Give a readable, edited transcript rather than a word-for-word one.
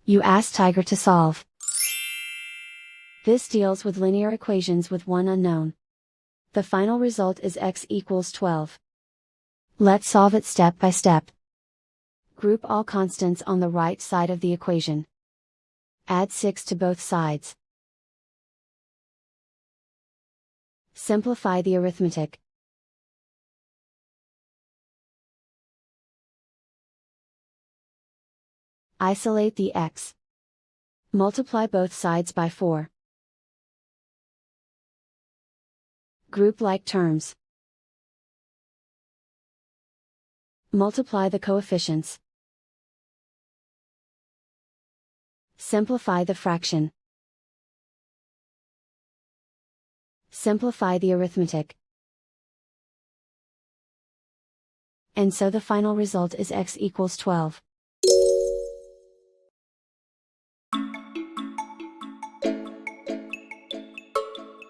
You ask Tiger to solve. This deals with linear equations with one unknown. The final result is x equals 12. Let's solve it step by step. Group all constants on the right side of the equation. Add 6 to both sides. Simplify the arithmetic. Isolate the x. Multiply both sides by 4. Group like terms. Multiply the coefficients. Simplify the fraction. Simplify the arithmetic. And so the final result is x equals 12.